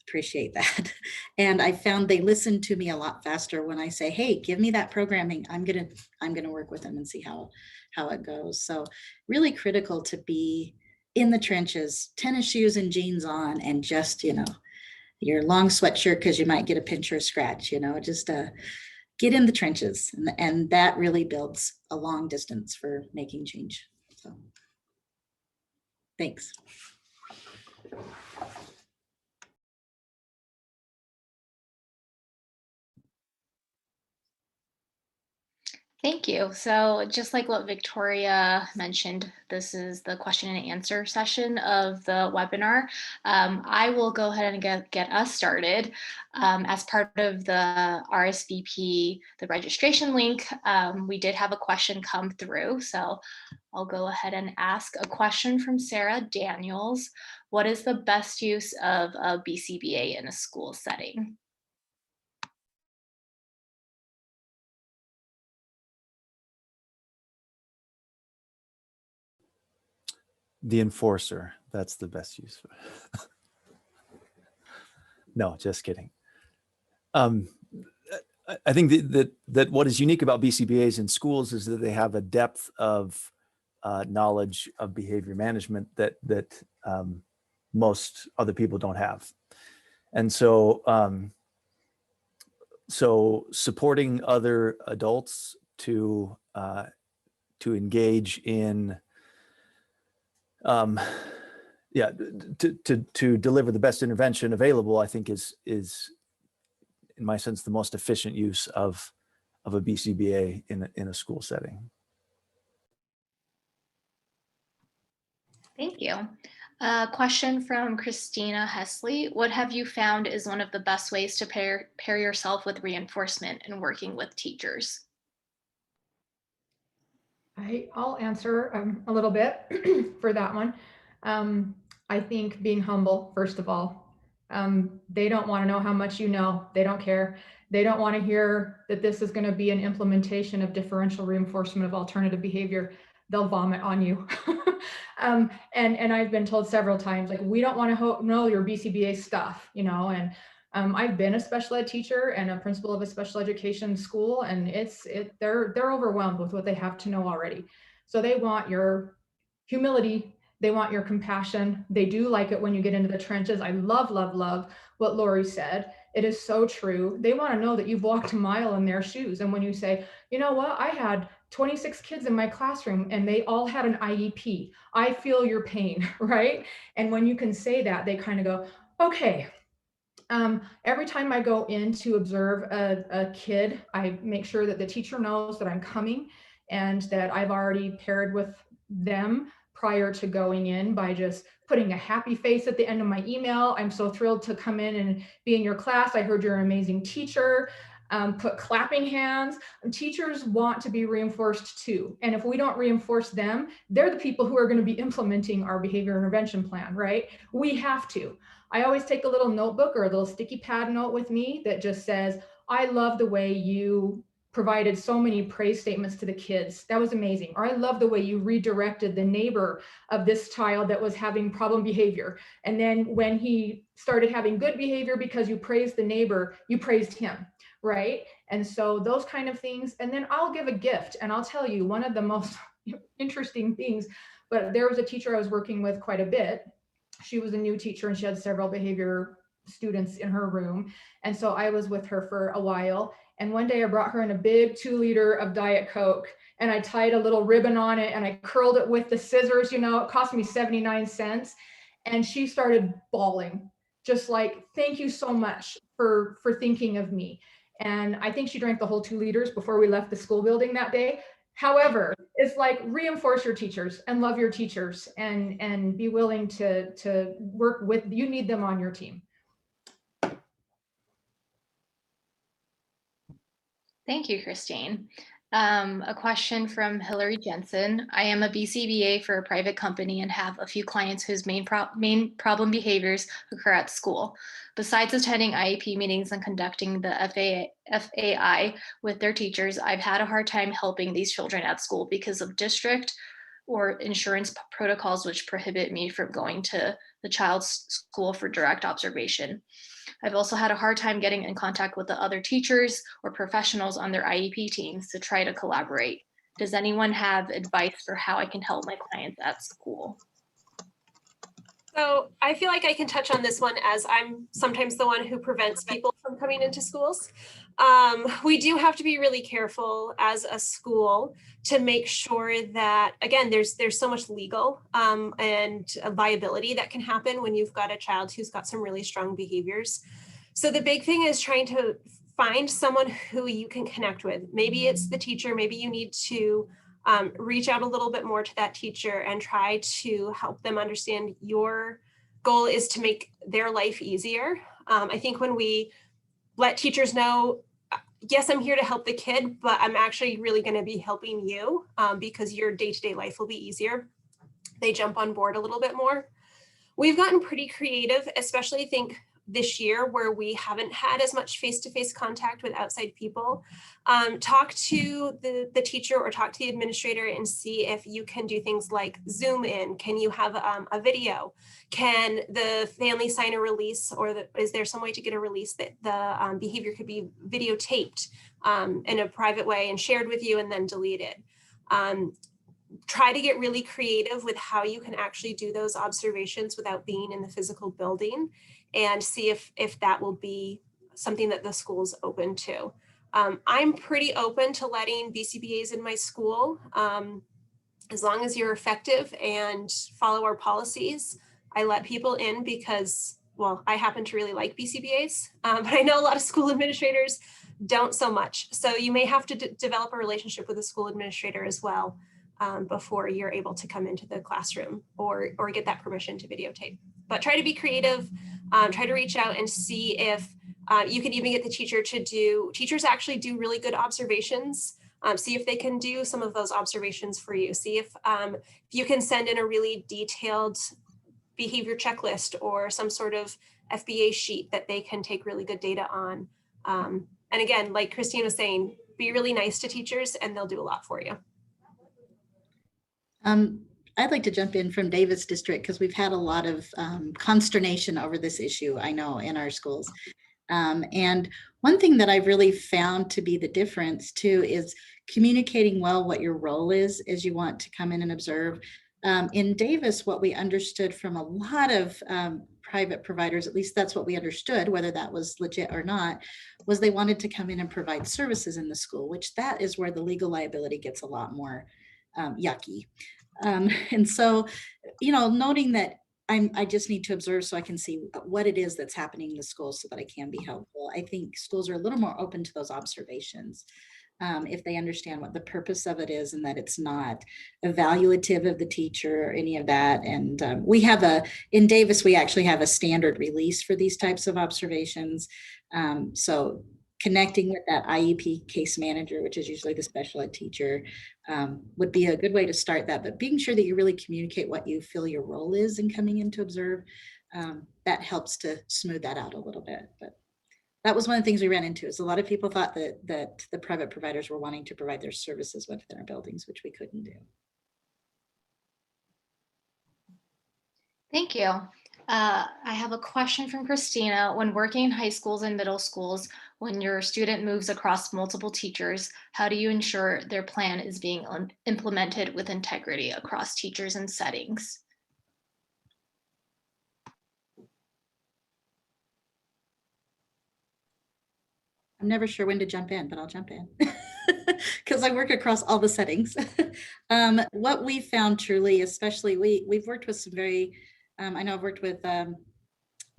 appreciate that. And I found they listen to me a lot faster when I say, hey, give me that programming. I'm gonna work with them and see how it goes. So really critical to be in the trenches, tennis shoes and jeans on, and just, you know, your long sweatshirt because you might get a pinch or a scratch, you know, just get in the trenches. And that really builds a long distance for making change. So thanks. Thank you. So just like what Victoria mentioned, this is the question and answer session of the webinar. I will go ahead and get us started. As part of the RSVP, the registration link, we did have a question come through. So I'll go ahead and ask a question from Sarah Daniels. What is the best use of a BCBA in a school setting? The enforcer, that's the best use. No, just kidding. I think that what is unique about BCBAs in schools is that they have a depth of knowledge of behavior management that most other people don't have. And so, so supporting other adults to engage in to deliver the best intervention available, I think is in my sense the most efficient use of a BCBA in a school setting. Thank you. Question from Christina Hesley. What have you found is one of the best ways to pair yourself with reinforcement and working with teachers? I'll answer a little bit for that one. I think being humble, first of all. They don't want to know how much you know. They don't care. They don't want to hear that this is going to be an implementation of differential reinforcement of alternative behavior. they'll vomit on you. And I've been told several times, like, we don't want to know your BCBA stuff, you know, and I've been a special ed teacher and a principal of a special education school, and they're overwhelmed with what they have to know already. So they want your humility, they want your compassion. They do like it when you get into the trenches. I love what Lorie said. It is so true. They want to know that you've walked a mile in their shoes. And when you say, you know what, I had 26 kids in my classroom and they all had an IEP. I feel your pain, right? And when you can say that, they kind of go, okay. Every time I go in to observe a kid, I make sure that the teacher knows that I'm coming and that I've already paired with them prior to going in by just putting a happy face at the end of my email. I'm so thrilled to come in and be in your class. I heard you're an amazing teacher. Put clapping hands. Teachers want to be reinforced too. And if we don't reinforce them, they're the people who are going to be implementing our behavior intervention plan, right? We have to. I always take a little notebook or a little sticky pad note with me that just says, I love the way you provided so many praise statements to the kids. That was amazing. Or I love the way you redirected the neighbor of this child that was having problem behavior. And then when he started having good behavior because you praised the neighbor, you praised him, right? And so those kind of things. And then I'll give a gift. And I'll tell you one of the most interesting things, but there was a teacher I was working with quite a bit. She was a new teacher and she had several behavior students in her room. And so I was with her for a while. And one day I brought her in a big 2-liter of Diet Coke and I tied a little ribbon on it and I curled it with the scissors, you know, it cost me 79 cents. And she started bawling, just like, thank you so much for thinking of me. And I think she drank the whole 2 liters before we left the school building that day. However, it's like, reinforce your teachers and love your teachers and be willing to work with, you need them on your team. Thank you, Christine. A question from Hillary Jensen. I am a BCBA for a private company and have a few clients whose main problem behaviors occur at school. Besides attending IEP meetings and conducting the FAI with their teachers, I've had a hard time helping these children at school because of district or insurance protocols which prohibit me from going to the child's school for direct observation. I've also had a hard time getting in contact with the other teachers or professionals on their IEP teams to try to collaborate. Does anyone have advice for how I can help my clients at school? So I feel like I can touch on this one as I'm sometimes the one who prevents people from coming into schools. We do have to be really careful as a school to make sure that, again, there's so much legal and liability that can happen when you've got a child who's got some really strong behaviors. So the big thing is trying to find someone who you can connect with. Maybe it's the teacher, maybe you need to reach out a little bit more to that teacher and try to help them understand your goal is to make their life easier. I think when we let teachers know, yes, I'm here to help the kid, but I'm actually really going to be helping you because your day-to-day life will be easier, they jump on board a little bit more. We've gotten pretty creative, especially I think this year where we haven't had as much face-to-face contact with outside people. Talk to the teacher or talk to the administrator and see if you can do things like Zoom in. Can you have a video? Can the family sign a release, or is there some way to get a release that the behavior could be videotaped in a private way and shared with you and then deleted? Try to get really creative with how you can actually do those observations without being in the physical building, and see if that will be something that the school's open to. I'm pretty open to letting BCBAs in my school as long as you're effective and follow our policies. I let people in because, well, I happen to really like BCBAs, but I know a lot of school administrators don't so much. So you may have to develop a relationship with a school administrator as well before you're able to come into the classroom or get that permission to videotape. But try to be creative, try to reach out and see if you can even get the teacher to do, teachers actually do really good observations. See if they can do some of those observations for you. See if you can send in a really detailed behavior checklist or some sort of FBA sheet that they can take really good data on. And again, like Christine was saying, be really nice to teachers and they'll do a lot for you. I'd like to jump in from Davis District because we've had a lot of consternation over this issue, I know, in our schools. And one thing that I've really found to be the difference too is communicating well what your role is as you want to come in and observe. In Davis, what we understood from a lot of private providers, at least that's what we understood, whether that was legit or not, was they wanted to come in and provide services in the school, which that is where the legal liability gets a lot more yucky. And so, noting that I just need to observe so I can see what it is that's happening in the school so that I can be helpful. I think schools are a little more open to those observations if they understand what the purpose of it is and that it's not evaluative of the teacher or any of that. And in Davis, we actually have a standard release for these types of observations. So connecting with that IEP case manager, which is usually the special ed teacher, would be a good way to start that. But being sure that you really communicate what you feel your role is in coming in to observe, that helps to smooth that out a little bit. But that was one of the things we ran into is a lot of people thought that the private providers were wanting to provide their services within our buildings, which we couldn't do. Thank you. I have a question from Christina. When working in high schools and middle schools, when your student moves across multiple teachers, how do you ensure their plan is being implemented with integrity across teachers and settings? I'm never sure when to jump in, but I'll jump in because I work across all the settings. What we found truly, especially we've worked with some very, I know I've worked with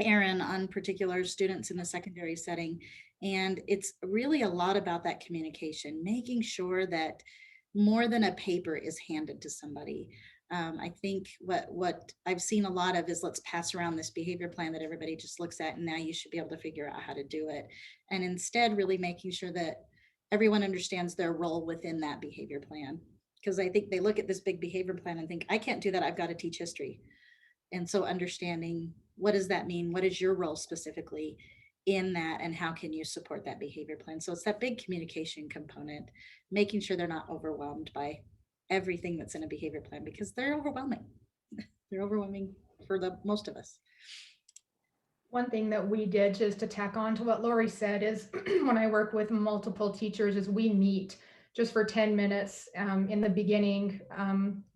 Aaron on particular students in the secondary setting, and it's really a lot about that communication, making sure that more than a paper is handed to somebody. I think what I've seen a lot of is let's pass around this behavior plan that everybody just looks at and now you should be able to figure out how to do it. And instead really making sure that everyone understands their role within that behavior plan. Because I think they look at this big behavior plan and think, I can't do that, I've got to teach history. And so understanding what does that mean? What is your role specifically in that and how can you support that behavior plan? So it's that big communication component, making sure they're not overwhelmed by everything that's in a behavior plan because they're overwhelming. They're overwhelming for the most of us. One thing that we did just to tack on to what Lorie said is when I work with multiple teachers is we meet just for 10 minutes in the beginning,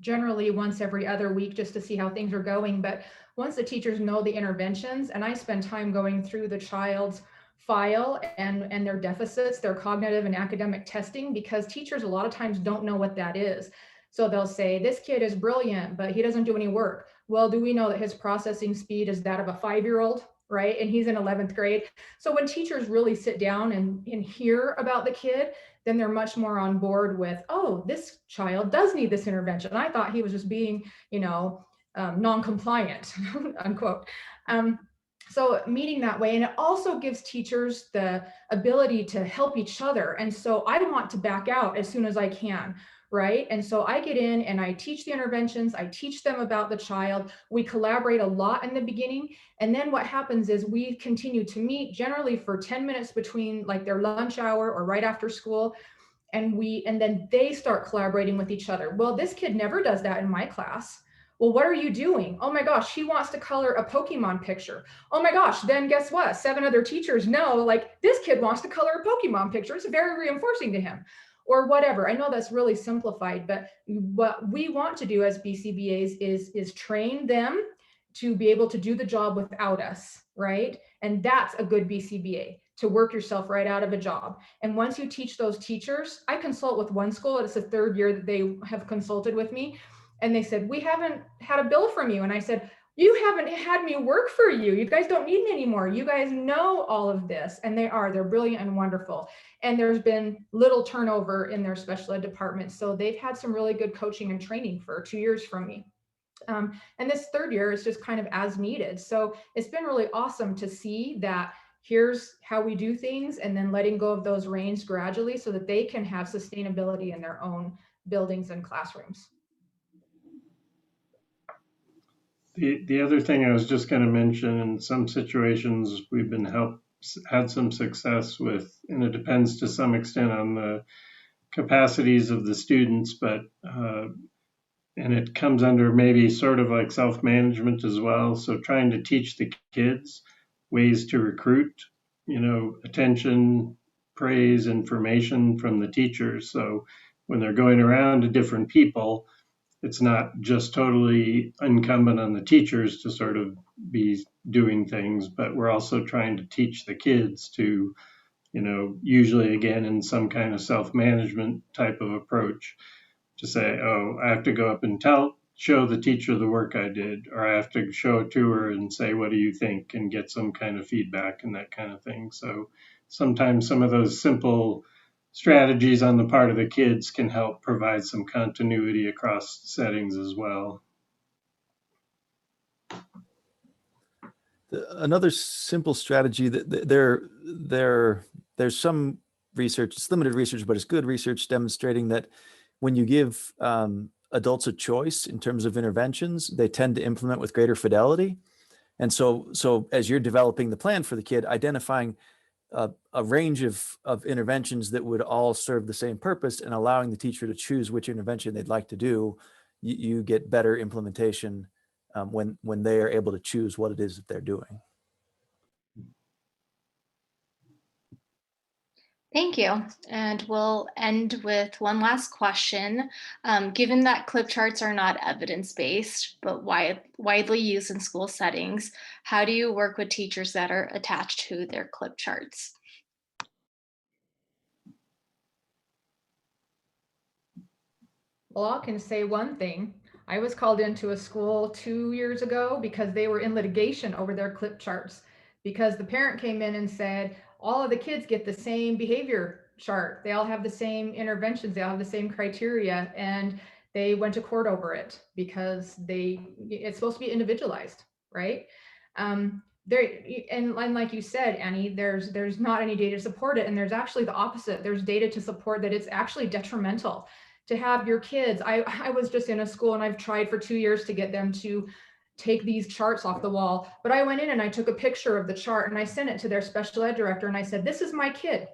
generally once every other week just to see how things are going. But once the teachers know the interventions and I spend time going through the child's file and their deficits, their cognitive and academic testing, because teachers a lot of times don't know what that is. So they'll say, this kid is brilliant, but he doesn't do any work. Well, do we know that his processing speed is that of a 5-year-old, right? And he's in 11th grade. So when teachers really sit down and hear about the kid, then they're much more on board with, oh, this child does need this intervention. I thought he was just being, non-compliant, unquote. So meeting that way, and it also gives teachers the ability to help each other. And so I want to back out as soon as I can, right? And so I get in and I teach the interventions, I teach them about the child. We collaborate a lot in the beginning. And then what happens is we continue to meet generally for 10 minutes between like their lunch hour or right after school. And then they start collaborating with each other. Well, this kid never does that in my class. Well, what are you doing? Oh my gosh, he wants to color a Pokemon picture. Oh my gosh, then guess what? 7 other teachers know, like, this kid wants to color a Pokemon picture. It's very reinforcing to him, or whatever. I know that's really simplified, but what we want to do as BCBAs is train them to be able to do the job without us, right? And that's a good BCBA, to work yourself right out of a job. And once you teach those teachers, I consult with one school, it's the 3rd year that they have consulted with me. And they said, we haven't had a bill from you. And I said, you haven't had me work for you. You guys don't need me anymore. You guys know all of this. And they're brilliant and wonderful. And there's been little turnover in their special ed department. So they've had some really good coaching and training for 2 years from me. And this 3rd year is just kind of as needed. So it's been really awesome to see that here's how we do things and then letting go of those reins gradually so that they can have sustainability in their own buildings and classrooms. The other thing I was just going to mention, in some situations we've had some success with, and it depends to some extent on the capacities of the students, but and it comes under maybe sort of like self-management as well. So trying to teach the kids ways to recruit, attention, praise, information from the teachers. So when they're going around to different people, it's not just totally incumbent on the teachers to sort of be doing things, but we're also trying to teach the kids to, usually again in some kind of self-management type of approach, to say, oh, I have to go up and show the teacher the work I did, or I have to show it to her and say, what do you think, and get some kind of feedback and that kind of thing. So sometimes some of those simple strategies on the part of the kids can help provide some continuity across settings as well. Another simple strategy that there's some research, it's limited research, but it's good research demonstrating that when you give adults a choice in terms of interventions, they tend to implement with greater fidelity. And so as you're developing the plan for the kid, identifying a range of interventions that would all serve the same purpose and allowing the teacher to choose which intervention they'd like to do, you get better implementation when they are able to choose what it is that they're doing. Thank you. And we'll end with one last question. Given that clip charts are not evidence-based, but widely used in school settings, how do you work with teachers that are attached to their clip charts? Well, I can say one thing. I was called into a school 2 years ago because they were in litigation over their clip charts, because the parent came in and said, all of the kids get the same behavior chart. They all have the same interventions. They all have the same criteria. And they went to court over it because it's supposed to be individualized, right? And like you said, Annie, there's not any data to support it. And there's actually the opposite. There's data to support that it's actually detrimental to have your kids. I was just in a school and I've tried for 2 years to get them to take these charts off the wall, but I went in and I took a picture of the chart and I sent it to their special ed director and I said, this is my kid.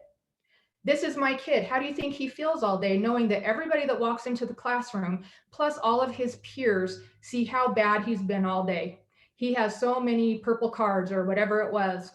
This is my kid. How do you think he feels all day, knowing that everybody that walks into the classroom, plus all of his peers, see how bad he's been all day? He has so many purple cards or whatever it was.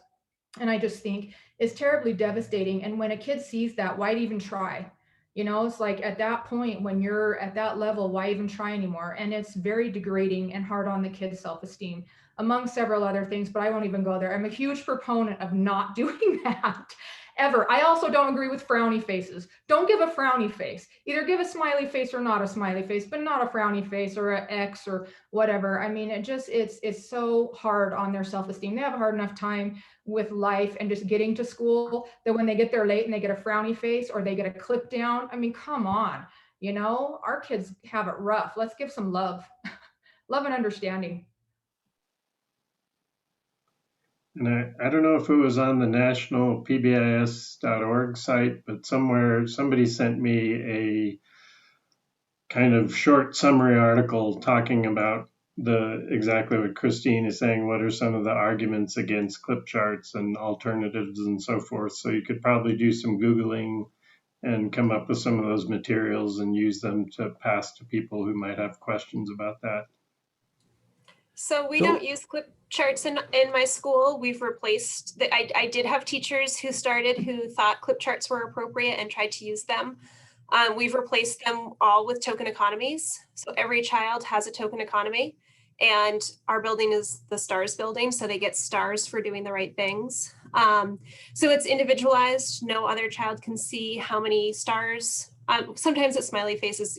And I just think it's terribly devastating. And when a kid sees that, why even try? It's like at that point, when you're at that level, why even try anymore? And it's very degrading and hard on the kid's self-esteem, among several other things, but I won't even go there. I'm a huge proponent of not doing that ever. I also don't agree with frowny faces. Don't give a frowny face. Either give a smiley face or not a smiley face, but not a frowny face or an X or whatever. I mean, it's so hard on their self-esteem. They have a hard enough time with life and just getting to school that when they get there late and they get a frowny face or they get a clip down, I mean, come on, our kids have it rough. Let's give some love, love and understanding. And I don't know if it was on the national pbis.org site, but somewhere somebody sent me a kind of short summary article talking about exactly what Christine is saying. What are some of the arguments against clip charts and alternatives and so forth? So you could probably do some Googling and come up with some of those materials and use them to pass to people who might have questions about that. So we don't use clip charts in my school. We've replaced I did have teachers who started who thought clip charts were appropriate and tried to use them. We've replaced them all with token economies. So every child has a token economy, and our building is the STARS building. So they get stars for doing the right things. So it's individualized. No other child can see how many stars. Sometimes it's smiley faces.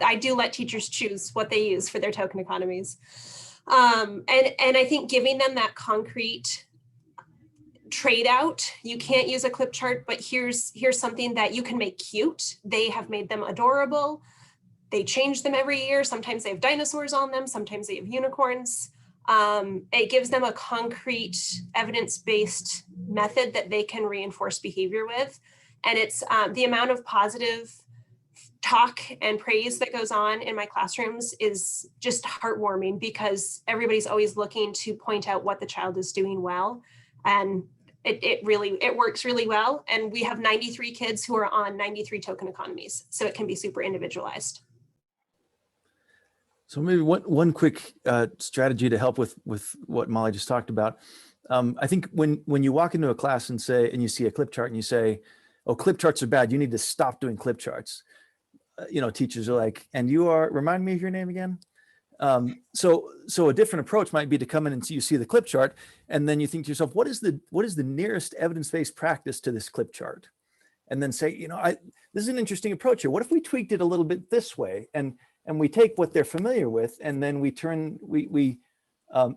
I do let teachers choose what they use for their token economies. And I think giving them that concrete trade out, you can't use a clip chart, but here's something that you can make cute. They have made them adorable. They change them every year. Sometimes they have dinosaurs on them. Sometimes they have unicorns. It gives them a concrete evidence-based method that they can reinforce behavior with. And it's the amount of positive talk and praise that goes on in my classrooms is just heartwarming, because everybody's always looking to point out what the child is doing well. And it works really well. And we have 93 kids who are on 93 token economies. So it can be super individualized. So maybe one quick strategy to help with what Molly just talked about. I think when you walk into a class and you see a clip chart and you say, "Oh, clip charts are bad. You need to stop doing clip charts." Teachers are like, "And remind me of your name again." So a different approach might be to come in and you see the clip chart, and then you think to yourself, what is the nearest evidence-based practice to this clip chart? And then say, this is an interesting approach here. What if we tweaked it a little bit this way? And we take what they're familiar with, and then we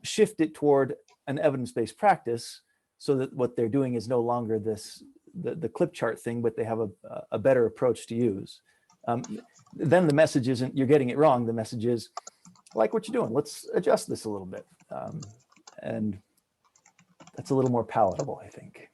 shift it toward an evidence-based practice, so that what they're doing is no longer the clip chart thing, but they have a better approach to use. Then the message isn't you're getting it wrong. The message is, I like what you're doing. Let's adjust this a little bit. And that's a little more palatable, I think.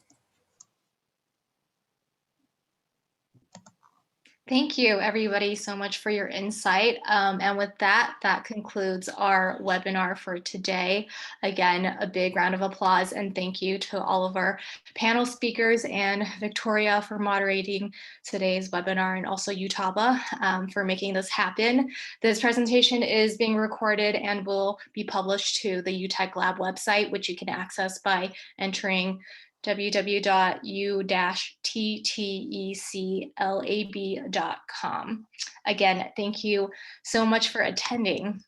Thank you, everybody, so much for your insight. And with that concludes our webinar for today. Again, a big round of applause and thank you to all of our panel speakers and Victoria for moderating today's webinar, and also UTTEC for making this happen. This presentation is being recorded and will be published to the UTTEC Lab website, which you can access by entering www.u-tteclab.com. Again, thank you so much for attending.